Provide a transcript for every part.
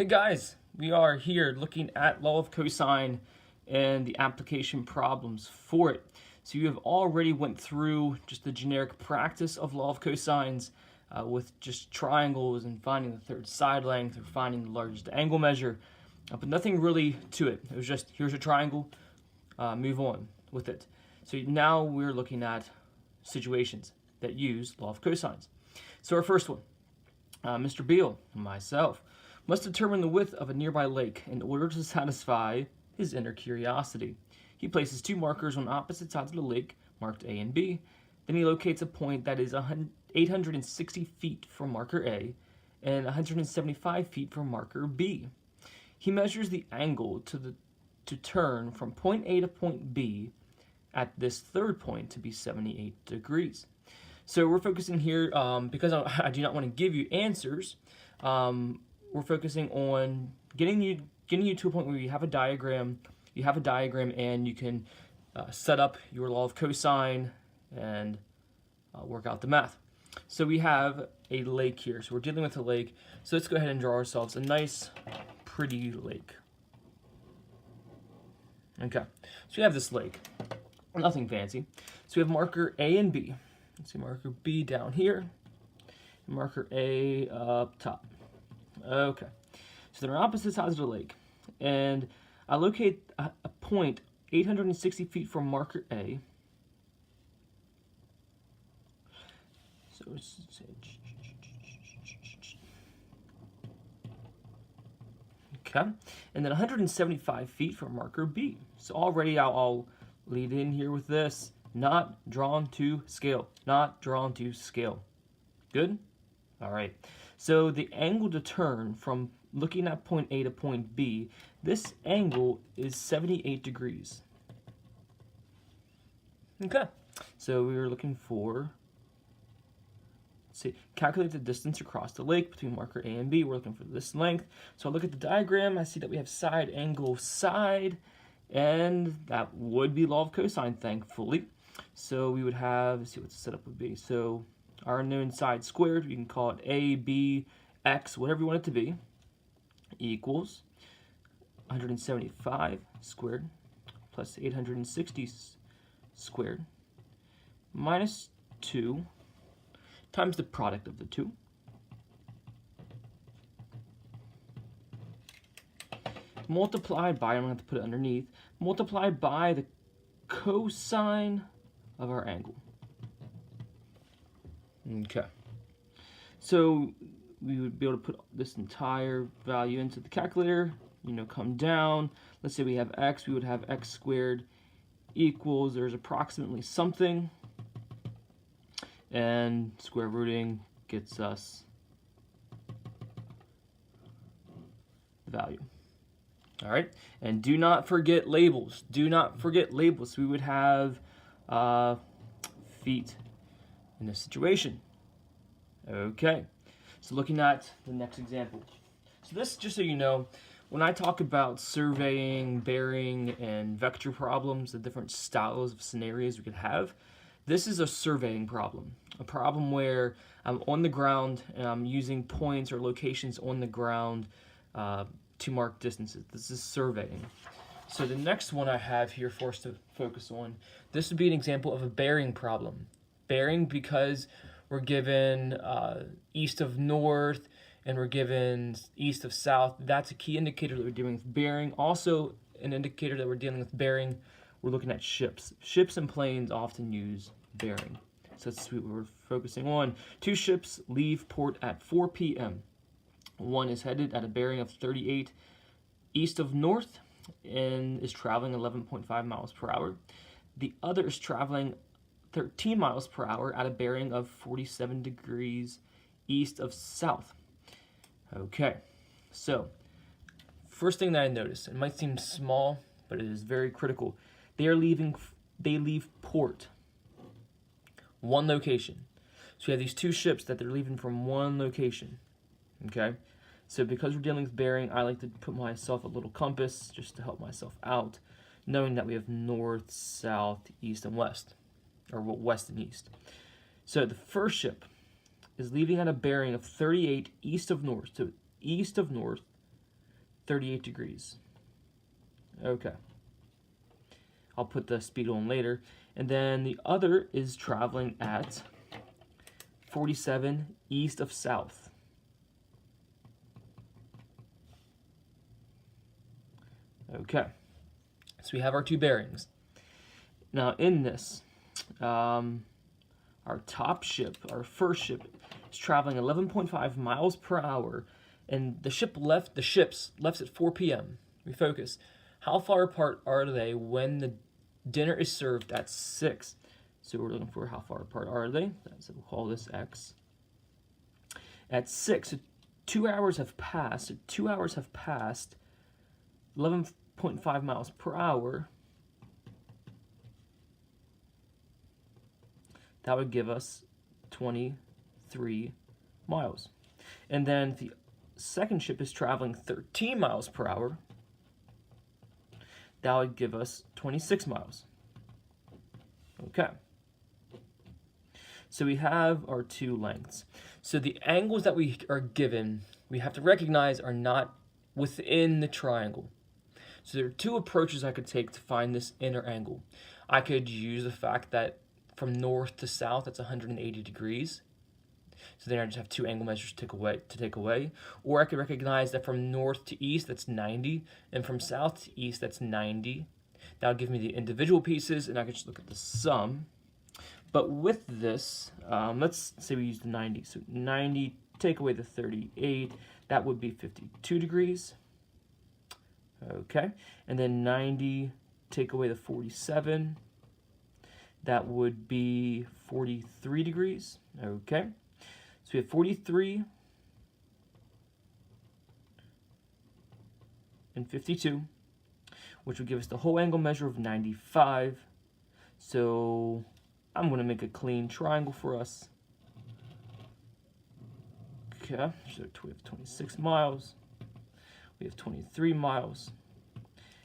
guys, we are here looking at law of cosine and the application problems for it. So you have already went through just the generic practice of law of cosines with just triangles and finding the third side length or finding the largest angle measure, but nothing really to it. It was just, here's a triangle, move on with it. So now we're looking at situations that use law of cosines. So our first one, Mr. Beal, myself, must determine the width of a nearby lake in order to satisfy his inner curiosity. He places two markers on opposite sides of the lake, marked A and B. Then he locates a point that is 860 feet from marker A and 175 feet from marker B. He measures the angle to turn from point A to point B at this third point to be 78 degrees. So we're focusing here, because I do not want to give you answers, we're focusing on getting you to a point where you have a diagram, and you can set up your law of cosine and work out the math. So we have a lake here, so we're dealing with a lake. So let's go ahead and draw ourselves a nice, pretty lake. Okay, so we have this lake, nothing fancy. So we have marker A and B. Let's see, marker B down here, and marker A up top. Okay, so they're on opposite sides of the lake, and I locate a point 860 feet from marker A. So let's say, okay, and then 175 feet from marker B. So already I'll lead in here with this. Not drawn to scale. Not drawn to scale. Good? All right. So the angle to turn from looking at point A to point B, this angle is 78 degrees. Okay. So we were looking for, let's see, calculate the distance across the lake between marker A and B. We're looking for this length. So I look at the diagram. I see that we have side, angle, side, and that would be law of cosine, thankfully. So we would have, let's see what the setup would be. So our known side squared, we can call it A, B, X, whatever you want it to be, equals 175 squared plus 860 squared minus 2 times the product of the two. Multiplied by, I'm going to have to put it underneath, multiplied by the cosine of our angle. Okay. So we would be able to put this entire value into the calculator, come down. Let's say we have x, we would have x squared equals, there's approximately something, and square rooting gets us the value. All right, and do not forget labels. Do not forget labels. We would have feet in this situation. Okay, so looking at the next example. So this, just so you know, when I talk about surveying, bearing, and vector problems, the different styles of scenarios we could have, this is a surveying problem. A problem where I'm on the ground and I'm using points or locations on the ground to mark distances. This is surveying. So the next one I have here for us to focus on, this would be an example of a bearing problem. Bearing because we're given east of north and we're given east of south. That's a key indicator that we're dealing with bearing. Also an indicator that we're dealing with bearing, we're looking at ships. Ships and planes often use bearing. So that's what we're focusing on. Two ships leave port at 4 p.m. One is headed at a bearing of 38 east of north and is traveling 11.5 miles per hour. The other is traveling 13 miles per hour at a bearing of 47 degrees east of south. Okay, so first thing that I noticed, it might seem small, but it is very critical. They leave port, one location. So we have these two ships that they're leaving from one location. Okay, so because we're dealing with bearing, I like to put myself a little compass just to help myself out, knowing that we have north, south, east, and west, or west and east. So the first ship is leaving at a bearing of 38 east of north. So east of north 38 degrees. Okay. I'll put the speed on later. And then the other is traveling at 47 east of south. Okay. So we have our two bearings. Now in this, our top ship, our first ship, is traveling 11.5 miles per hour, and the ships left at 4 p.m. Refocus. How far apart are they when the dinner is served at 6? So we're looking for how far apart are they. So we'll call this X. At 6, so 2 hours have passed. So 2 hours have passed. 11.5 miles per hour. That would give us 23 miles. And then the second ship is traveling 13 miles per hour. That would give us 26 miles. Okay. So we have our two lengths. So the angles that we are given, we have to recognize are not within the triangle. So there are two approaches I could take to find this inner angle. I could use the fact that from north to south, that's 180 degrees. So then I just have two angle measures to take away. Or I could recognize that from north to east, that's 90. And from south to east, that's 90. That would give me the individual pieces, and I could just look at the sum. But with this, let's say we use the 90. So 90, take away the 38, that would be 52 degrees. Okay, and then 90, take away the 47, that would be 43 degrees. Okay, so we have 43 and 52, which would give us the whole angle measure of 95. So I'm going to make a clean triangle for us. Okay, so we have 26 miles. We have 23 miles.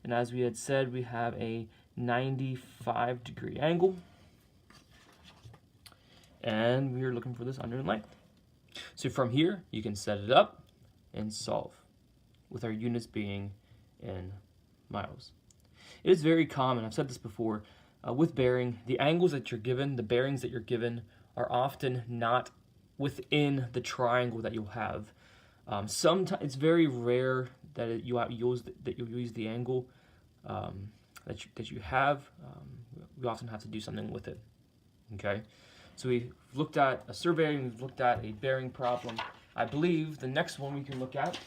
And as we had said, we have a 95-degree angle. And we are looking for this unknown length. So from here, you can set it up and solve, with our units being in miles. It is very common, I've said this before, with bearing, the angles that you're given, the bearings that you're given, are often not within the triangle that you'll have. Sometimes it's very rare that you'll use the angle that you have. We often have to do something with it. Okay, so we've looked at a survey, and we've looked at a bearing problem. I believe the next one we can look at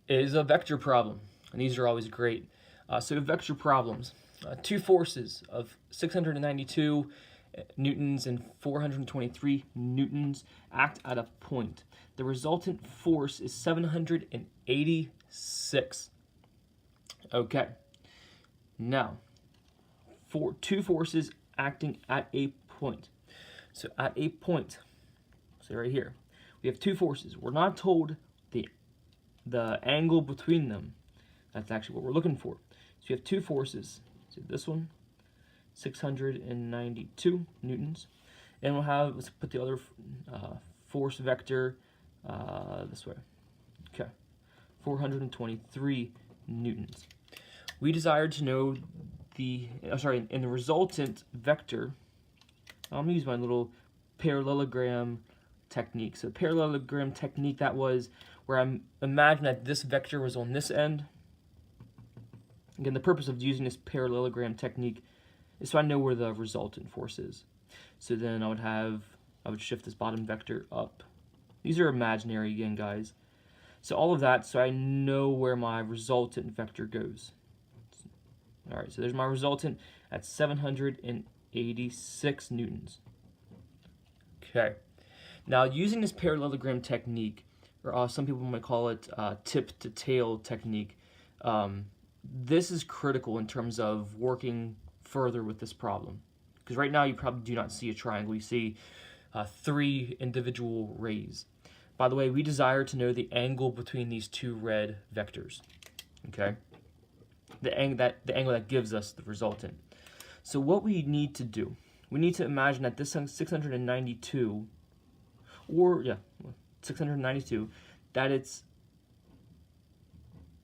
is a vector problem, and these are always great. So vector problems, two forces of 692 newtons and 423 newtons act at a point. The resultant force is 786. Okay. Now, two forces acting at a point. So at a point, so right here, we have two forces. We're not told the angle between them. That's actually what we're looking for. So we have two forces. So this one, 692 newtons. And we'll have, let's put the other force vector this way. Okay, 423 newtons. We desired to know in the resultant vector, I'm going to use my little parallelogram technique. So parallelogram technique, that was where I imagine that this vector was on this end. Again, the purpose of using this parallelogram technique is so I know where the resultant force is. So then I would shift this bottom vector up. These are imaginary again, guys. So all of that, so I know where my resultant vector goes. All right, so there's my resultant at 786 newtons. Okay. Now, using this parallelogram technique, or some people might call it tip-to-tail technique, this is critical in terms of working further with this problem. Because right now you probably do not see a triangle. You see 3 individual rays. By the way, we desire to know the angle between these two red vectors. Okay? The angle that gives us the resultant. So what we need to do, we need to imagine that this 692, that it's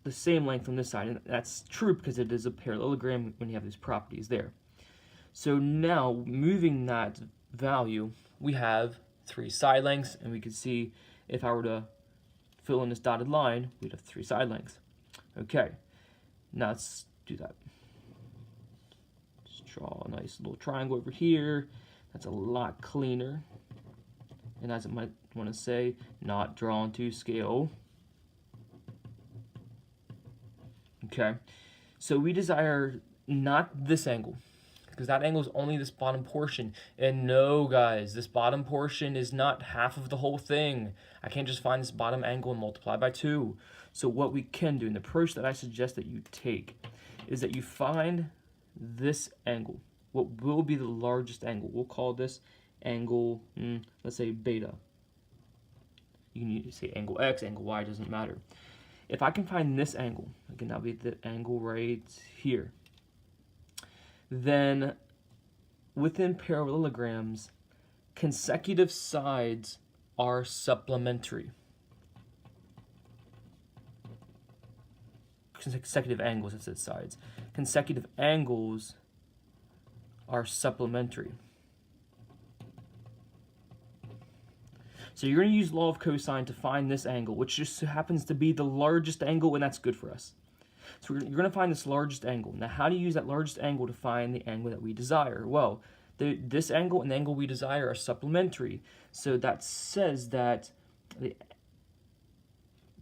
the same length on this side, and that's true because it is a parallelogram when you have these properties there. So now, moving that value, we have 3 side lengths, and we can see if I were to fill in this dotted line, we'd have 3 side lengths. Okay, now let's do that. Just draw a nice little triangle over here. That's a lot cleaner. And as it might want to say, not drawn to scale. Okay, so we desire not this angle, because that angle is only this bottom portion. And no, guys, this bottom portion is not half of the whole thing. I can't just find this bottom angle and multiply by 2. So what we can do, and the approach that I suggest that you take, is that you find this angle, what will be the largest angle. We'll call this angle, let's say beta. You can use, say, angle X, angle Y, doesn't matter. If I can find this angle, again, that'll be the angle right here, then within parallelograms, consecutive sides are supplementary. Consecutive angles, it says sides. Consecutive angles are supplementary. So you're going to use law of cosine to find this angle, which just happens to be the largest angle, and that's good for us. So you're going to find this largest angle. Now, how do you use that largest angle to find the angle that we desire? Well, this angle and the angle we desire are supplementary. So that says that the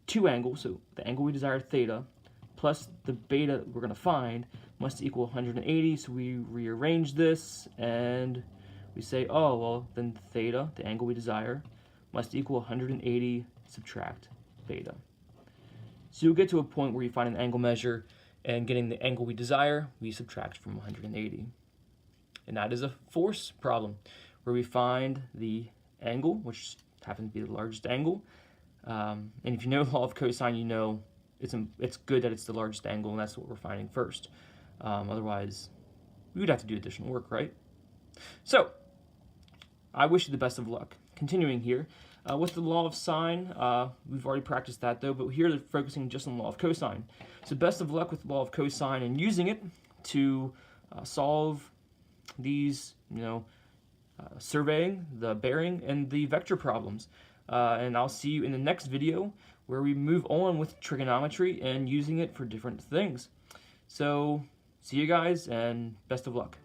2 angles, so the angle we desire, theta, plus the beta we're going to find, must equal 180. So we rearrange this, and we say, oh, well, then theta, the angle we desire, must equal 180 subtract beta. So you'll get to a point where you find an angle measure, and getting the angle we desire, we subtract from 180. And that is a force problem, where we find the angle, which happens to be the largest angle. And if you know the law of cosine, you know it's good that it's the largest angle, and that's what we're finding first. Otherwise, we would have to do additional work, right? So, I wish you the best of luck. Continuing here, with the law of sine, we've already practiced that though, but here they're focusing just on the law of cosine. So best of luck with the law of cosine and using it to solve these, surveying, the bearing, and the vector problems. And I'll see you in the next video where we move on with trigonometry and using it for different things. So see you guys, and best of luck.